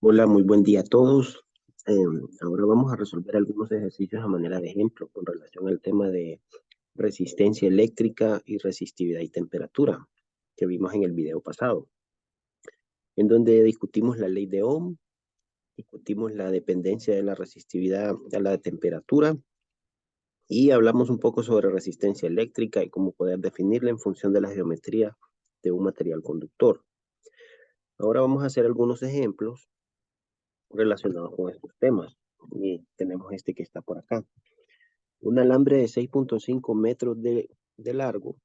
Hola, muy buen día a todos. Ahora vamos a resolver algunos ejercicios a manera de ejemplo con relación al tema de resistencia eléctrica y resistividad y temperatura que vimos en el video pasado, en donde discutimos la ley de Ohm, discutimos la dependencia de la resistividad a la temperatura y hablamos un poco sobre resistencia eléctrica y cómo poder definirla en función de la geometría de un material conductor. Ahora vamos a hacer algunos ejemplos relacionados con estos temas. Y tenemos este que está por acá. Un alambre de 6.5 metros de largo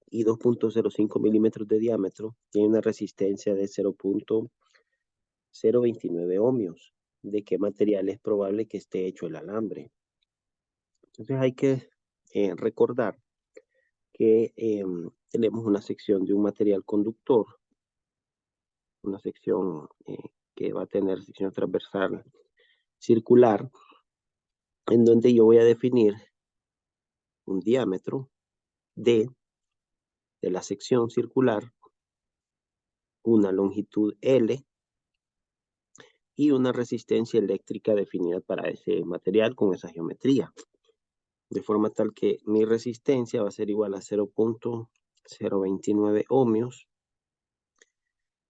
y 2.05 milímetros de diámetro tiene una resistencia de 0.029 ohmios. ¿De qué material es probable que esté hecho el alambre? Entonces hay que recordar que tenemos una sección de un material conductor, una sección que va a tener sección transversal circular, en donde yo voy a definir un diámetro de la sección circular, una longitud L y una resistencia eléctrica definida para ese material con esa geometría. De forma tal que mi resistencia va a ser igual a 0.029 ohmios.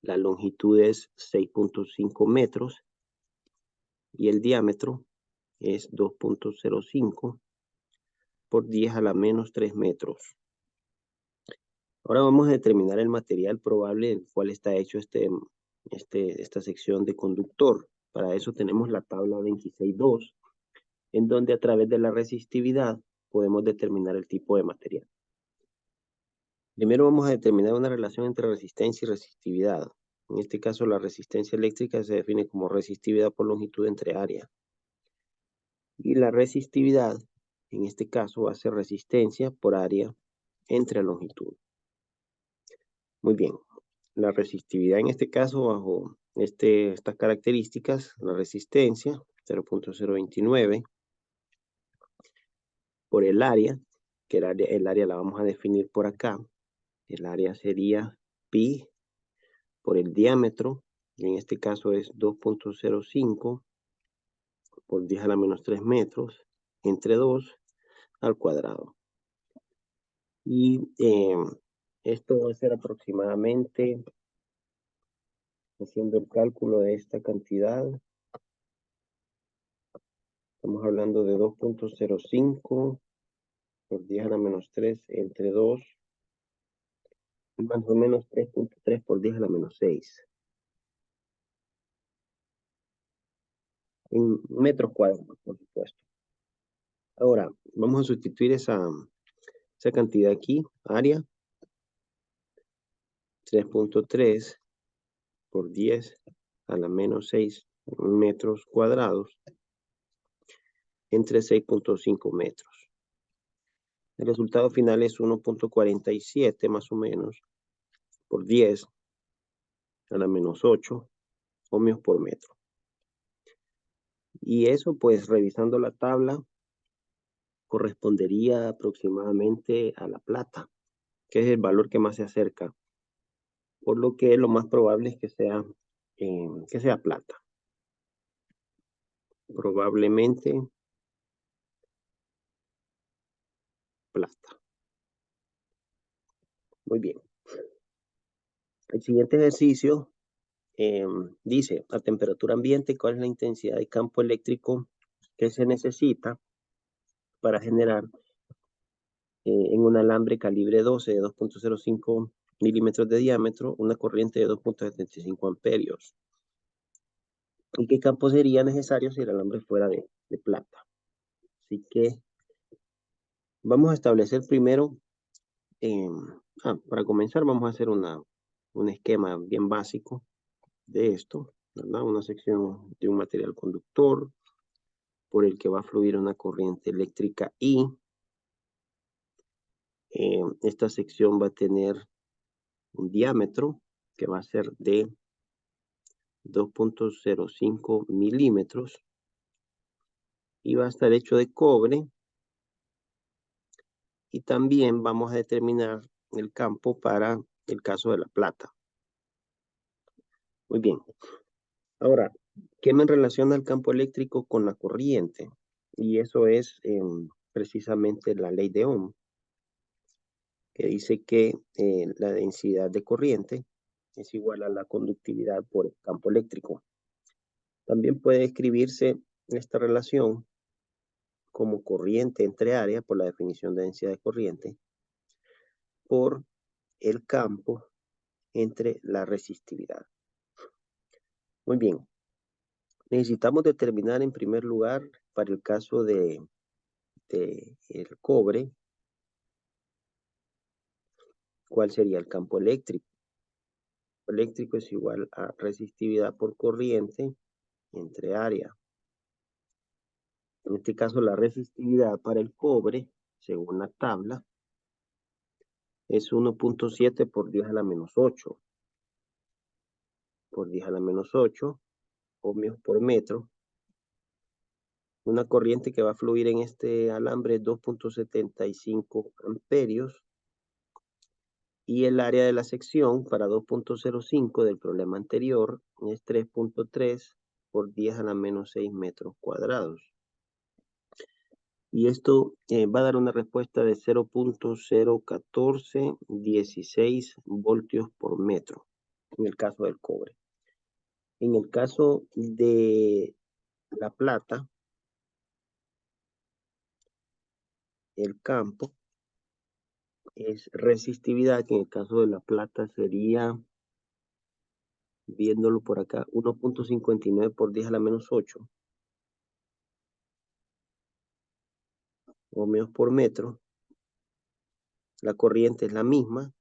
La longitud es 6.5 metros y el diámetro es 2.05 por 10 a la menos 3 metros. Ahora vamos a determinar el material probable del cual está hecho esta sección de conductor. Para eso tenemos la tabla 26.2, en donde a través de la resistividad podemos determinar el tipo de material. Primero vamos a determinar una relación entre resistencia y resistividad. En este caso, la resistencia eléctrica se define como resistividad por longitud entre área. Y la resistividad, en este caso, va a ser resistencia por área entre longitud. Muy bien. La resistividad en este caso, bajo estas características, la resistencia, 0.029, por el área, que el área la vamos a definir por acá. El área sería pi por el diámetro, y en este caso es 2.05 por 10 a la menos 3 metros, entre 2 al cuadrado. Y esto va a ser aproximadamente, haciendo el cálculo de esta cantidad, estamos hablando de 2.05 por 10 a la menos 3 entre 2, más o menos 3.3 por 10 a la menos 6. En metros cuadrados, por supuesto. Ahora, vamos a sustituir esa cantidad aquí, área, 3.3 por 10 a la menos 6 metros cuadrados, entre 6.5 metros. El resultado final es 1.47 más o menos por 10 a la menos 8 ohmios por metro. Y eso, pues, revisando la tabla, correspondería aproximadamente a la plata, que es el valor que más se acerca. Por lo que lo más probable es que sea plata. Probablemente plata. Muy bien. El siguiente ejercicio dice, a temperatura ambiente, ¿cuál es la intensidad de campo eléctrico que se necesita para generar en un alambre calibre 12 de 2.05 milímetros de diámetro una corriente de 2.75 amperios? ¿Y qué campo sería necesario si el alambre fuera de plata? Así que vamos a establecer primero, para comenzar vamos a hacer un esquema bien básico de esto, ¿verdad? Una sección de un material conductor por el que va a fluir una corriente eléctrica I. Esta sección va a tener un diámetro que va a ser de 2.05 milímetros y va a estar hecho de cobre, y también vamos a determinar el campo para el caso de la plata. Muy bien. Ahora, ¿qué me relaciona el campo eléctrico con la corriente? Y eso es precisamente la ley de Ohm, que dice que la densidad de corriente es igual a la conductividad por el campo eléctrico. También puede escribirse esta relación como corriente entre área, por la definición de densidad de corriente, por el campo entre la resistividad. Muy bien. Necesitamos determinar en primer lugar, para el caso de el cobre, cuál sería el campo eléctrico. El eléctrico es igual a resistividad por corriente entre área. En este caso, la resistividad para el cobre, según la tabla, es 1.7 por 10 a la menos 8. Por 10 a la menos 8 ohmios por metro. Una corriente que va a fluir en este alambre es 2.75 amperios. Y el área de la sección para 2.05 del problema anterior es 3.3 por 10 a la menos 6 metros cuadrados. Y esto va a dar una respuesta de 0.01416 voltios por metro, en el caso del cobre. En el caso de la plata, el campo es resistividad, que en el caso de la plata sería, viéndolo por acá, 1.59 por 10 a la menos 8 ohmios por metro. La corriente es la misma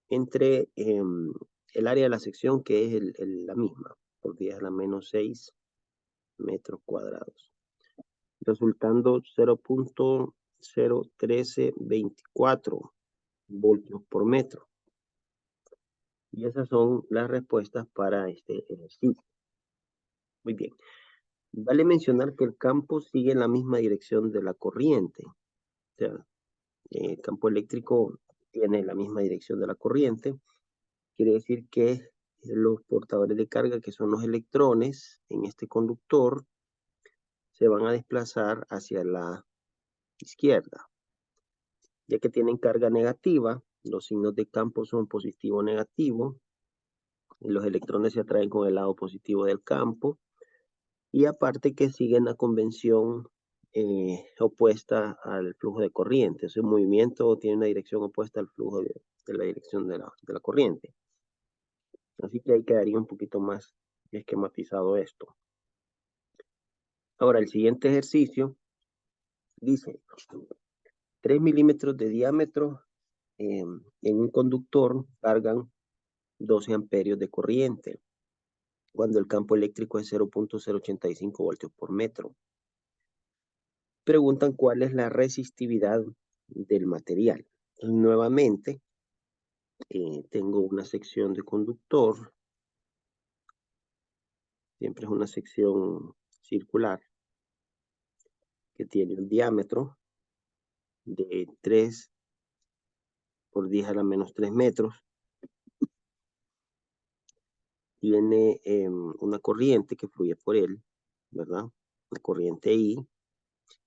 entre el área de la sección, que es la misma, por 10 a la menos 6 metros cuadrados, resultando 0.01324 voltios por metro. Y esas son las respuestas para este ejercicio. Muy bien. Vale mencionar que el campo sigue la misma dirección de la corriente. O sea, el campo eléctrico tiene la misma dirección de la corriente. Quiere decir que los portadores de carga, que son los electrones en este conductor, se van a desplazar hacia la izquierda. Ya que tienen carga negativa, los signos de campo son positivo o negativo, y los electrones se atraen con el lado positivo del campo, y aparte que siguen la convención opuesta al flujo de corriente. Ese movimiento tiene una dirección opuesta al flujo de la dirección de la corriente. Así que ahí quedaría un poquito más esquematizado esto. Ahora, el siguiente ejercicio dice 3 milímetros de diámetro en un conductor cargan 12 amperios de corriente cuando el campo eléctrico es 0.085 voltios por metro. Preguntan cuál es la resistividad del material. Entonces, nuevamente, tengo una sección de conductor. Siempre es una sección circular que tiene un diámetro de 3 por 10 a la menos 3 metros. Tiene una corriente que fluye por él, ¿verdad? La corriente I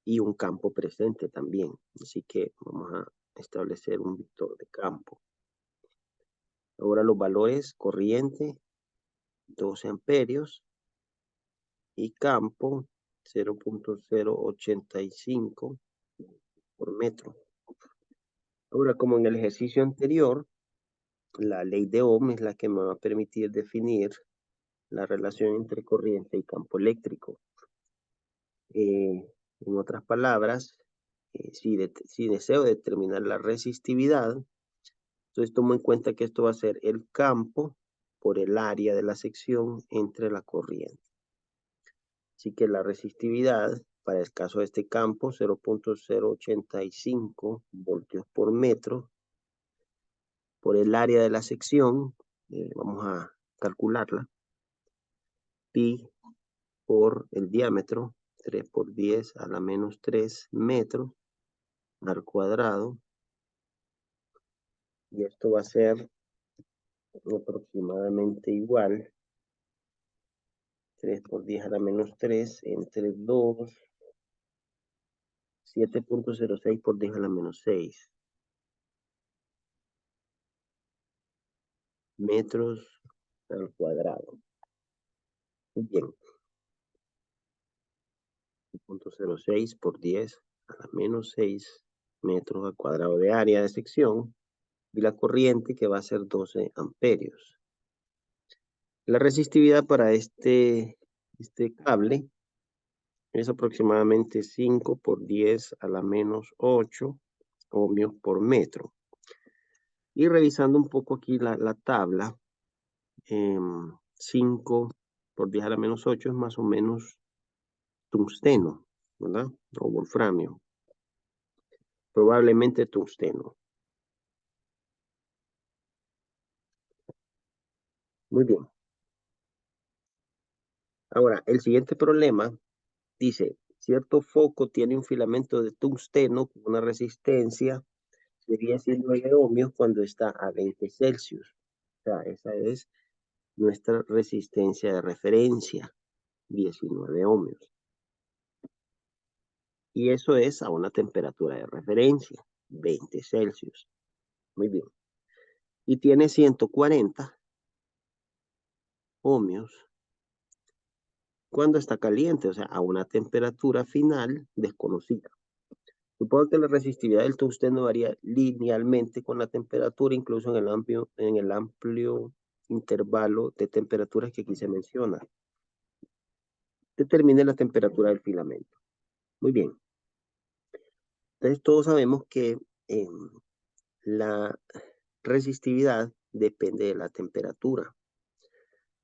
y un campo presente también. Así que vamos a establecer un vector de campo. Ahora los valores: corriente 12 amperios y campo 0.085 por metro. Ahora, como en el ejercicio anterior, la ley de Ohm es la que me va a permitir definir la relación entre corriente y campo eléctrico. En otras palabras, si deseo determinar la resistividad, entonces tomo en cuenta que esto va a ser el campo por el área de la sección entre la corriente. Así que la resistividad para el caso de este campo, 0.085 voltios por metro por el área de la sección, vamos a calcularla, pi por el diámetro, 3 por 10 a la menos 3 metros al cuadrado, y esto va a ser aproximadamente igual. 3 por 10 a la menos 3 entre 2, 7.06 por 10 a la menos 6 metros al cuadrado. Muy bien. 7.06 por 10 a la menos 6 metros al cuadrado de área de sección. Y la corriente que va a ser 12 amperios. La resistividad para este cable es aproximadamente 5 por 10 a la menos 8 ohmios por metro. Y revisando un poco aquí la tabla, 5 por 10 a la menos 8 es más o menos tungsteno, ¿verdad? O wolframio. Probablemente tungsteno. Muy bien. Ahora, el siguiente problema dice, cierto foco tiene un filamento de tungsteno con una resistencia de 19 ohmios cuando está a 20 Celsius. O sea, esa es nuestra resistencia de referencia, 19 ohmios. Y eso es a una temperatura de referencia, 20 Celsius. Muy bien. Y tiene 140 ohmios cuando está caliente, o sea, a una temperatura final desconocida. Supongo que la resistividad del tungsteno varía linealmente con la temperatura, incluso en el amplio intervalo de temperaturas que aquí se menciona. Determine la temperatura del filamento. Muy bien. Entonces todos sabemos que la resistividad depende de la temperatura.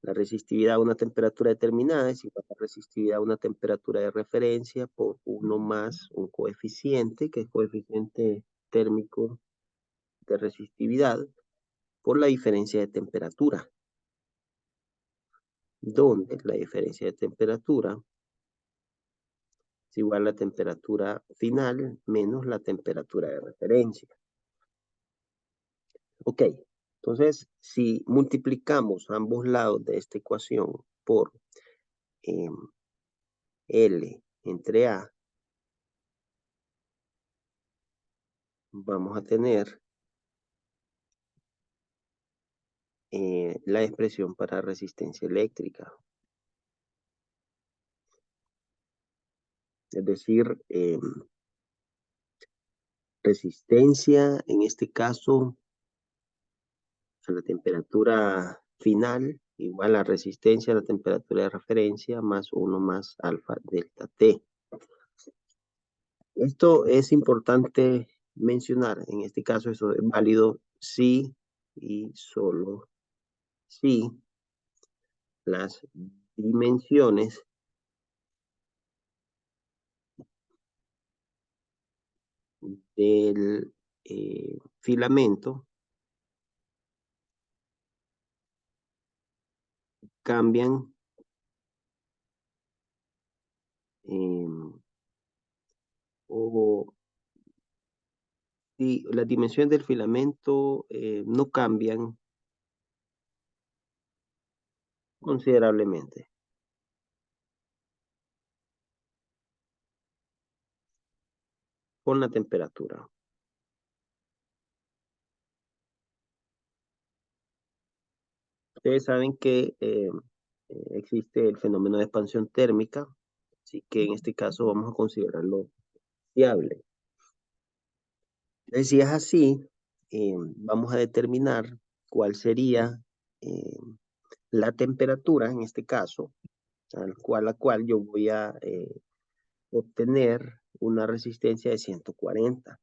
La resistividad a una temperatura determinada es igual a la resistividad a una temperatura de referencia por 1 más un coeficiente, que es coeficiente térmico de resistividad, por la diferencia de temperatura, donde la diferencia de temperatura es igual a la temperatura final menos la temperatura de referencia. Ok, entonces si multiplicamos ambos lados de esta ecuación por L entre A, vamos a tener la expresión para resistencia eléctrica. Es decir, resistencia, en este caso, a la temperatura final, igual a resistencia a la temperatura de referencia, más 1 más alfa delta T. Esto es importante mencionar, en este caso eso es válido si y solo si las dimensiones del filamento cambian o si las dimensiones del filamento no cambian considerablemente. Con la temperatura. Ustedes saben que existe el fenómeno de expansión térmica, así que en este caso vamos a considerarlo fiable. Entonces, si es así, vamos a determinar cuál sería la temperatura, en este caso, a la cual yo voy a obtener una resistencia de 140.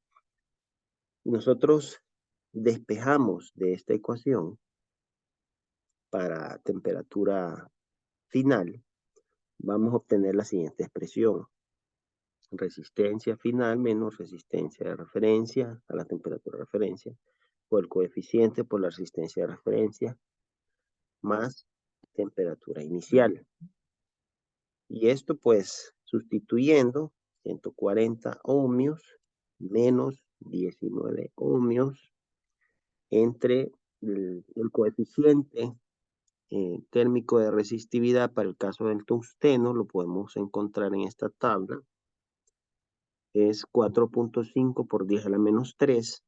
Nosotros despejamos de esta ecuación para temperatura final, vamos a obtener la siguiente expresión. Resistencia final menos resistencia de referencia a la temperatura de referencia, por el coeficiente por la resistencia de referencia, más temperatura inicial. Y esto pues sustituyendo 140 ohmios menos 19 ohmios entre el coeficiente térmico de resistividad para el caso del tungsteno, lo podemos encontrar en esta tabla, es 4.5 por 10 a la menos 3.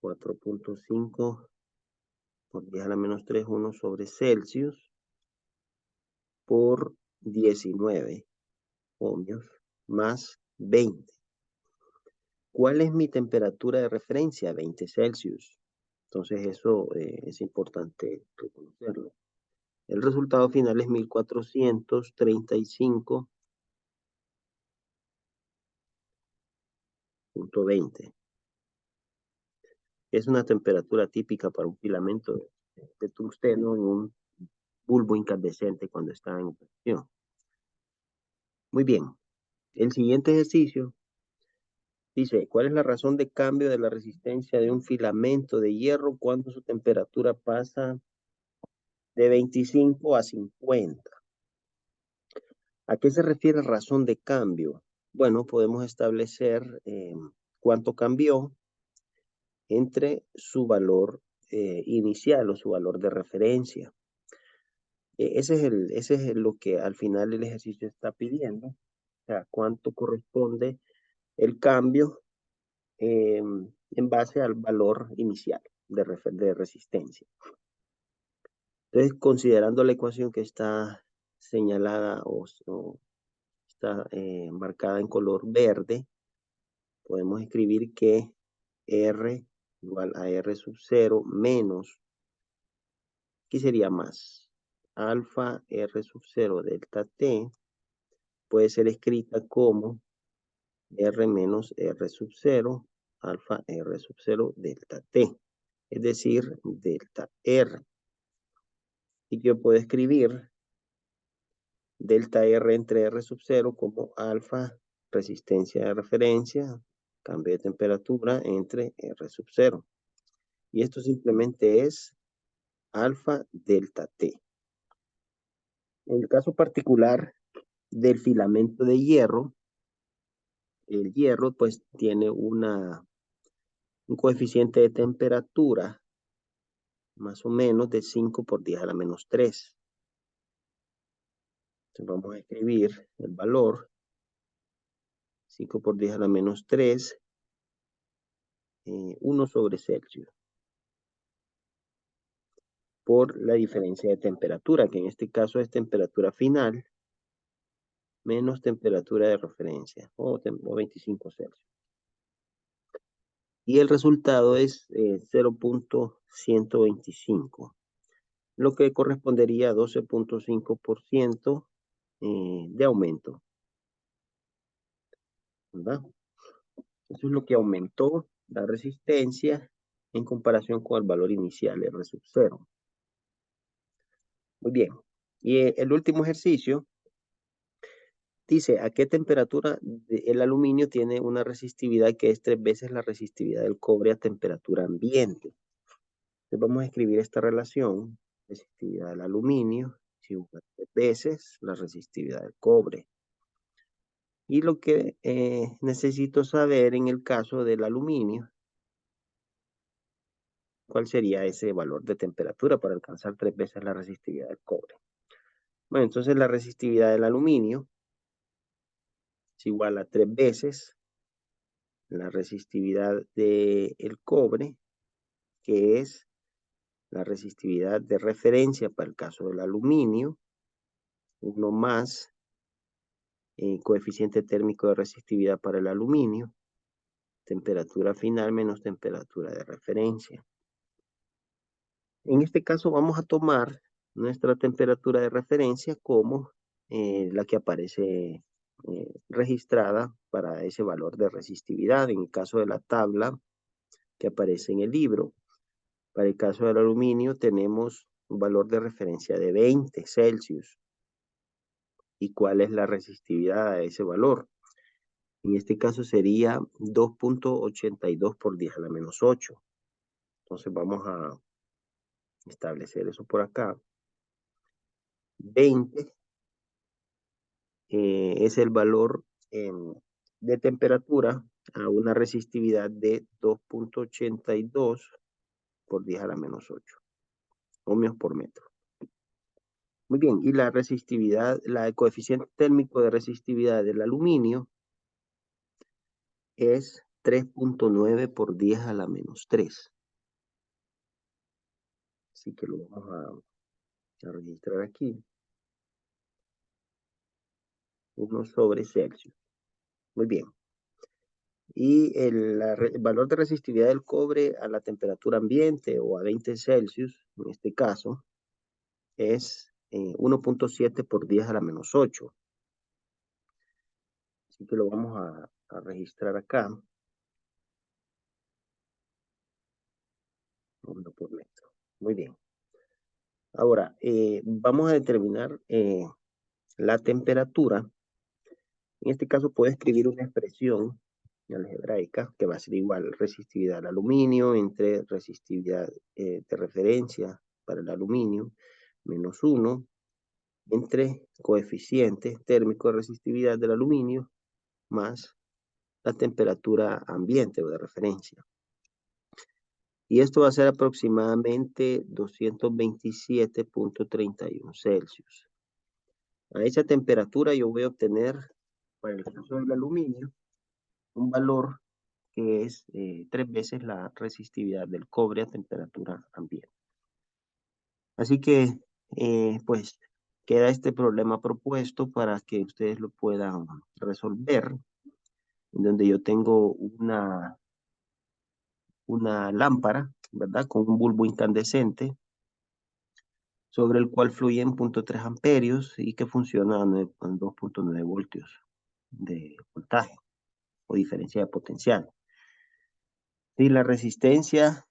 4.5 por 10 a la menos 3, 1 sobre Celsius, por 19 ohmios, más 20. ¿Cuál es mi temperatura de referencia? 20 Celsius. Entonces eso es importante reconocerlo. El resultado final es 1435.20. Es una temperatura típica para un filamento de tungsteno en un bulbo incandescente cuando está en operación. Muy bien. El siguiente ejercicio dice, ¿cuál es la razón de cambio de la resistencia de un filamento de hierro cuando su temperatura pasa de 25 a 50? ¿A qué se refiere razón de cambio? Bueno, podemos establecer cuánto cambió entre su valor inicial o su valor de referencia. Ese es lo que al final el ejercicio está pidiendo. O sea, cuánto corresponde el cambio en base al valor inicial de resistencia. Entonces, considerando la ecuación que está señalada o está marcada en color verde, podemos escribir que R igual a R sub 0 menos, ¿qué sería más? Alfa R sub 0 delta T puede ser escrita como R menos R sub 0 alfa R sub 0 delta T, es decir, delta R. Y yo puedo escribir delta R entre R sub 0 como alfa resistencia de referencia, cambio de temperatura entre R sub 0. Y esto simplemente es alfa delta T. En el caso particular del filamento de hierro, el hierro pues tiene un coeficiente de temperatura más o menos de 5 por 10 a la menos 3. Entonces vamos a escribir el valor 5 por 10 a la menos 3, 1 sobre Celsius, por la diferencia de temperatura, que en este caso es temperatura final, menos temperatura de referencia, o 25 Celsius. Y el resultado es 0.125, lo que correspondería a 12.5% de aumento, ¿verdad? Eso es lo que aumentó la resistencia en comparación con el valor inicial, R sub 0. Muy bien. Y el último ejercicio dice, ¿a qué temperatura el aluminio tiene una resistividad que es 3 veces la resistividad del cobre a temperatura ambiente? Entonces vamos a escribir esta relación, resistividad del aluminio, igual a 3 veces la resistividad del cobre. Y lo que necesito saber en el caso del aluminio, ¿cuál sería ese valor de temperatura para alcanzar 3 veces la resistividad del cobre? Bueno, entonces la resistividad del aluminio es igual a 3 veces la resistividad del cobre, que es la resistividad de referencia para el caso del aluminio, 1 más coeficiente térmico de resistividad para el aluminio, temperatura final menos temperatura de referencia. En este caso vamos a tomar nuestra temperatura de referencia como la que aparece registrada para ese valor de resistividad. En el caso de la tabla que aparece en el libro, para el caso del aluminio tenemos un valor de referencia de 20 Celsius. ¿Y cuál es la resistividad a ese valor? En este caso sería 2.82 por 10 a la menos 8. Entonces vamos a establecer eso por acá. 20 es el valor de temperatura a una resistividad de 2.82 por 10 a la menos 8 ohmios por metro. Muy bien, y la resistividad, el coeficiente térmico de resistividad del aluminio es 3.9 por 10 a la menos 3. Así que lo vamos a registrar aquí. 1 sobre Celsius. Muy bien. Y el valor de resistividad del cobre a la temperatura ambiente o a 20 Celsius, en este caso, es 1.7 por 10 a la menos 8. Así que lo vamos a registrar acá. Ohmio por metro. Muy bien. Ahora, vamos a determinar la temperatura. En este caso puedo escribir una expresión algebraica que va a ser igual resistividad al aluminio entre resistividad de referencia para el aluminio menos 1 entre coeficiente térmico de resistividad del aluminio más la temperatura ambiente o de referencia. Y esto va a ser aproximadamente 227.31 Celsius. A esa temperatura yo voy a obtener, para el caso del aluminio, un valor que es 3 veces la resistividad del cobre a temperatura ambiente. Así que, pues, queda este problema propuesto para que ustedes lo puedan resolver, en donde yo tengo una lámpara, ¿verdad? Con un bulbo incandescente, sobre el cual fluyen 0.3 amperios y que funciona a 2.9 voltios de voltaje o diferencia de potencial. Y la resistencia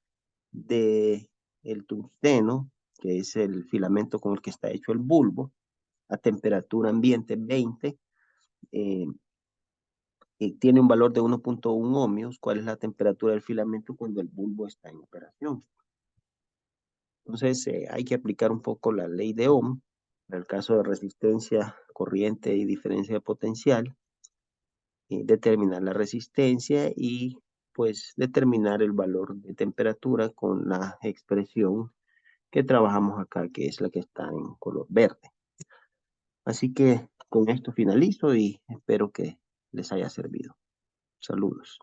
de el tungsteno, que es el filamento con el que está hecho el bulbo, a temperatura ambiente 20, eh, tiene un valor de 1.1 ohmios. ¿Cuál es la temperatura del filamento cuando el bulbo está en operación? Entonces, hay que aplicar un poco la ley de Ohm, en el caso de resistencia, corriente y diferencia de potencial, determinar la resistencia y pues determinar el valor de temperatura con la expresión que trabajamos acá, que es la que está en color verde. Así que con esto finalizo y espero que les haya servido. Saludos.